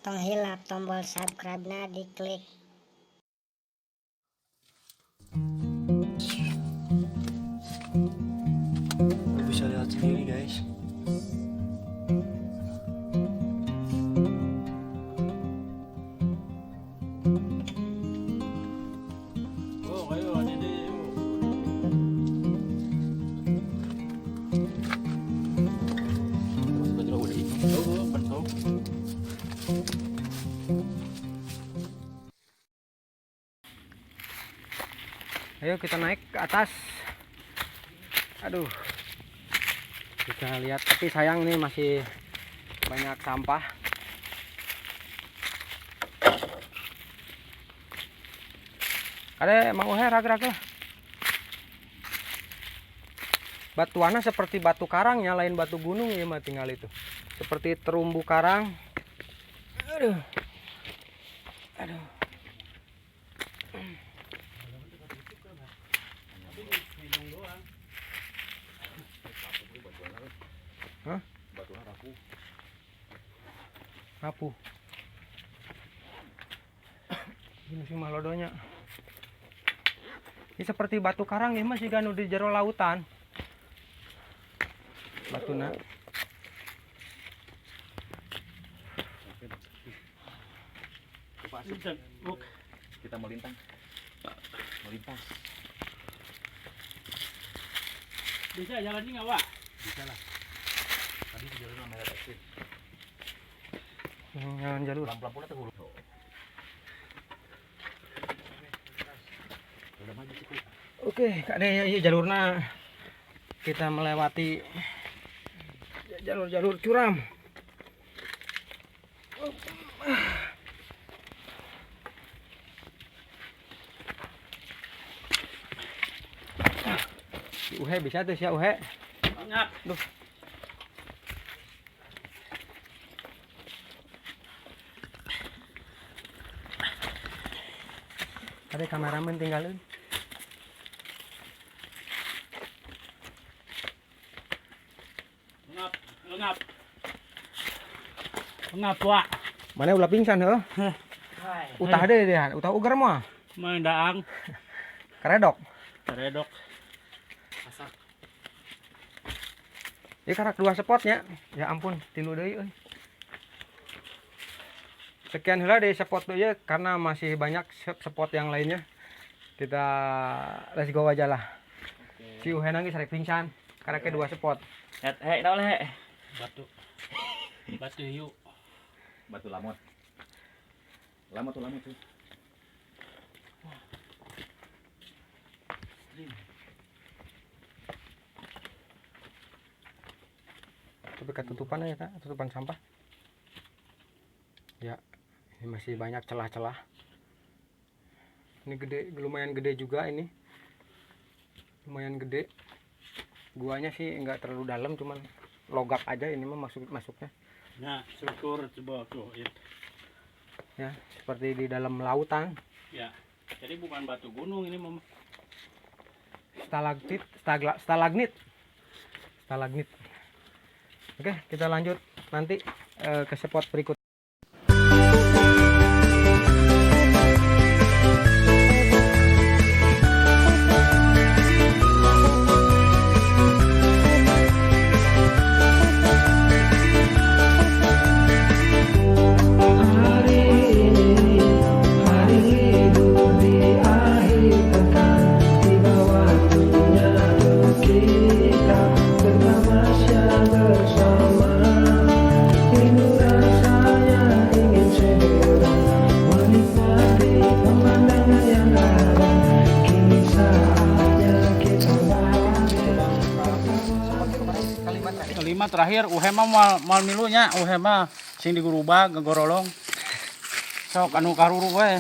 Tong hilap tombol subscribe-nya diklik. Lu bisa lihat sendiri guys. Oh, ayo Dede. Oh, bentuk. Ayo kita naik ke atas. Aduh, kita lihat, tapi sayang nih masih banyak sampah. Ada mau raga-raga. Batuannya seperti batu karang ya, lain batu gunung ya mah tinggal itu. Seperti terumbu karang. Aduh. Aduh. Hah? Rapuh. Ini sih malodonya. Ini seperti batu karang ya masih ganu di jero lautan. Batuna. Kita melintas. Bisa jalan ini nggak, Wak? Bisa lah. Tadi di jalur namanya eksit. Jangan jalur. Lampu-lampunya tuh huruf. Udah maju sih. Oke, kak deh jalurnya kita melewati jalur-jalur curam. Si Uhe bisa tuh si Uhe. Banyak. Duh. Ada kameramen tinggalin. Lengap. Lengap, Wak. Mana ulah pingsan heuh? Utah deh dia, utah ugar mah. Main daang. Karedok. Redok. Ini karak dua spotnya. Ya ampun, tilu deui euy. Sekian heula dari spot deui ya, karena masih banyak spot yang lainnya. Kita let's go aja lah. Si Uhe nangis rek pingsan. Karaknya dua spot. Hei, dah oleh. Batu. Batu hiu. Batu lamot. Lamot tuh. Tapi ketutupan aja kak, tutupan sampah. Ya, ini masih banyak celah-celah. Ini gede, lumayan gede juga ini. Lumayan gede. Guanya sih nggak terlalu dalam, cuman logak aja ini mah masuknya. Nah, syukur coba tuh. Ya, seperti di dalam lautan. Ya. Jadi bukan batu gunung ini, Mama. Stalagnit. Oke, kita lanjut nanti ke spot berikut. Kelima terakhir uhema mal milunya uhema sing digurubah gegorolong sok anu karuru we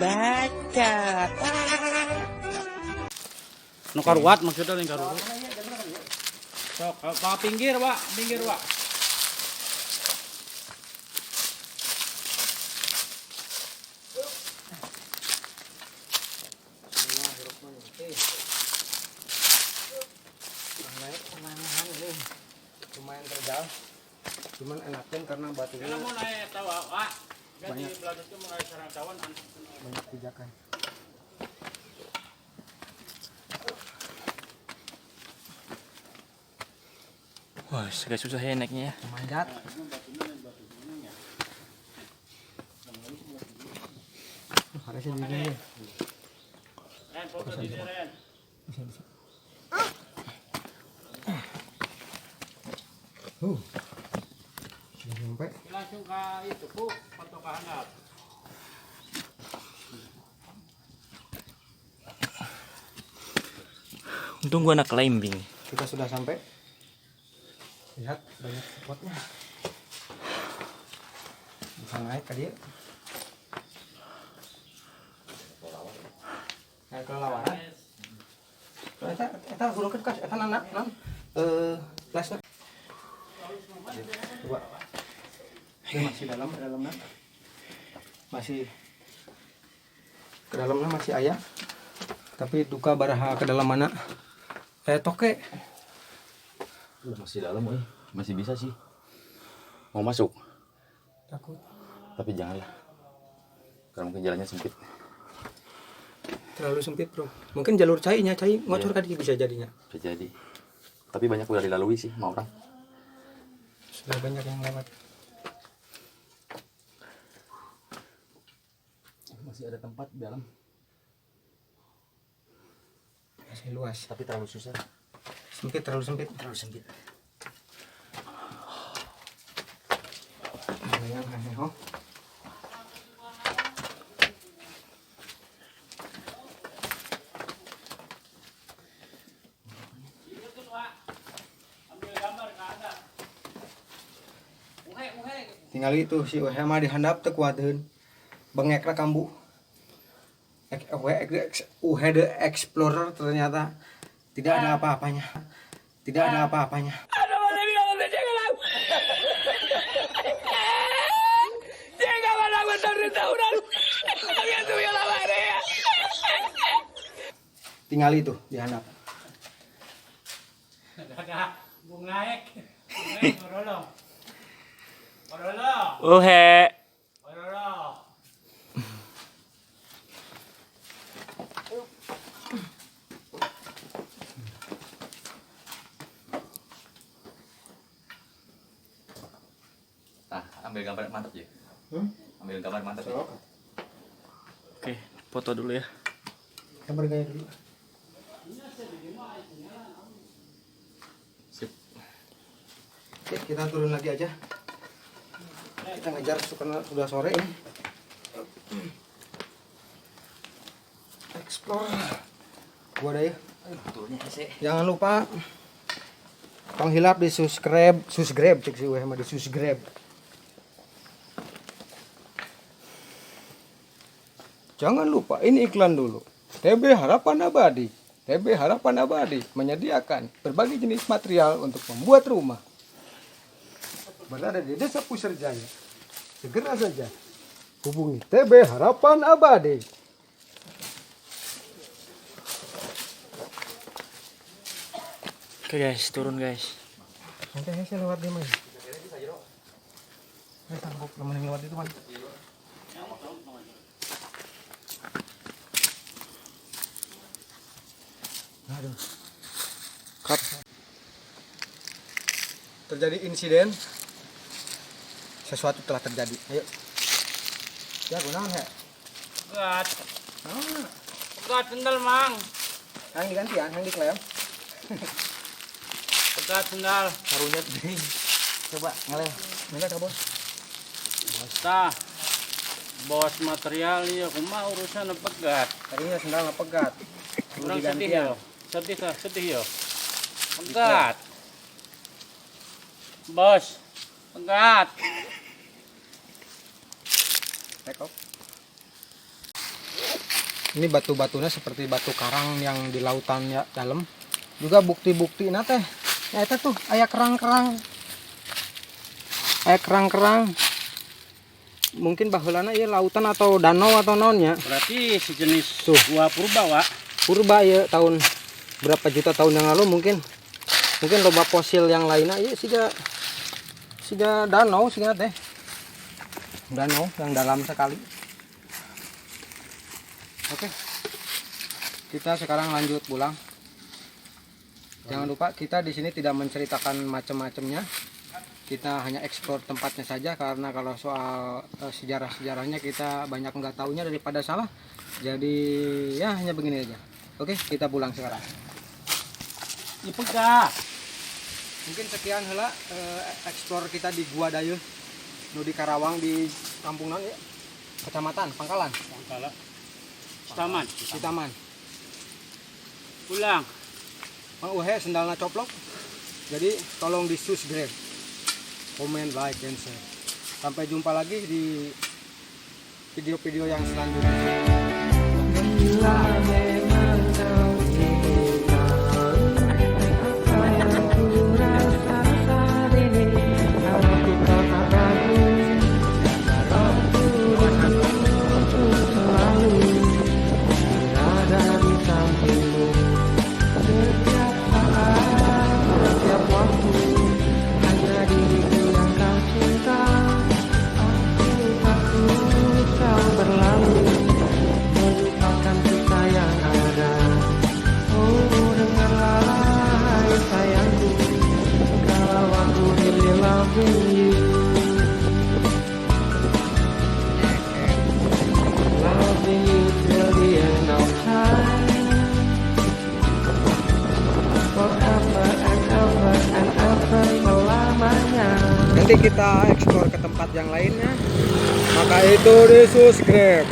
baca nu karuat maksudnya yang karuru sok ke pinggir Wak Lumayan terjal. Cuman enakin karena batunya banyak pijakan. Wah, agak susah ya naiknya ya. Manjat. Harusnya di sini. Sudah sampai. Langsung ke itu Bu, foto ke handap. Untung gua anak climbing. Kita sudah sampai. Lihat banyak spotnya. Bisa naik ke dia. Naik ke lawaran. Eta gulung ke eta anak flashnya. Coba. Ini masih dalamnya. Masih ke dalamnya masih ayah. Tapi duka baraha ke dalam mana? Toke. Masih dalam, masih bisa sih. Mau masuk, Takut. tapi janganlah. Karena mungkin jalannya sempit. Terlalu sempit, Bro. Mungkin jalur cai ngocor kali bisa jadinya. Bisa jadi. Tapi banyak udah dilalui sih sama orang. Sudah banyak yang lewat. Masih ada tempat di dalam, Masih luas. tapi terlalu susah. Sempit, terlalu sempit. Terlalu sempit. Yang aneh, tinggal itu si Uhe mah dihandap teu kuateun. Bengekna kambuh. Uhe the Explorer ternyata tidak ada apa-apanya. Tidak ada apa-apanya. Tinggal itu dihandap. Bung naik, orolong. Uhe. Orolong. Nah, ambil gambar mantap ya. Ambil gambar mantap ya. Oke, foto dulu ya. Kita bergaya dulu. Sip. Oke, kita turun lagi aja. Kita ngejar karena sudah sore ini. Explore. Gua ada ya. Jangan lupa penghilap di subscribe cek si Weh mah di subscribe. Jangan lupa ini iklan dulu. TB Harapan Abadi. TB Harapan Abadi menyediakan berbagai jenis material untuk membuat rumah. Berada di Desa Puserjaya. Segera saja hubungi TB Harapan Abadi. Oke guys, turun guys. Nanti saya lewat di mana? Saya sanggup nemenin lewat itu, Man. Aduh. Cut. Terjadi insiden. Sesuatu telah terjadi. Ayo. Ya, gunawan ya. Pegat. Pegat sendal, Mang. Yang digantian, yang diklaim. Pegat sendal. Karunya ding. Coba ngeleh. Enggak, Bos. Basta. Bos material ya kumaha urusan pegat. Tadinya sendalnya pegat. Kurang sedih yo. Sedih yo. Pegat. Bos. Pegat. Tekok. Ini batu-batunya seperti batu karang yang di lautan ya dalam. Juga bukti-bukti teh. Ya itu tuh aya kerang-kerang. Aya kerang-kerang. Mungkin baheulana ieu lautan atau danau atau naonnya. Berarti sejenis Tuh. gua purba, Wak. Purba ya tahun berapa juta tahun yang lalu mungkin loba fosil yang lainnya ya siga danau siga teh. Danau yang dalam sekali. Oke. Kita sekarang lanjut pulang. Jangan lupa kita di sini tidak menceritakan macam-macamnya. Kita hanya eksplor tempatnya saja karena kalau soal sejarah-sejarahnya kita banyak nggak tahunya daripada salah. Jadi ya hanya begini aja. Oke, kita pulang sekarang. Ipega. Mungkin sekian heula eksplor kita di Gua Dayeuh nu di Karawang di Kampungan ya. Kecamatan Pangkalan. Pangkala. Taman. Citaman. Pulang. Mang Uhe sendalna coplok. Jadi tolong di subscribe, komen, like, and share. Sampai jumpa lagi di video-video yang selanjutnya. Nanti kita eksplor ke tempat yang lainnya, maka itu di subscribe.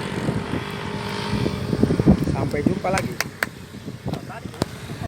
Sampai jumpa lagi.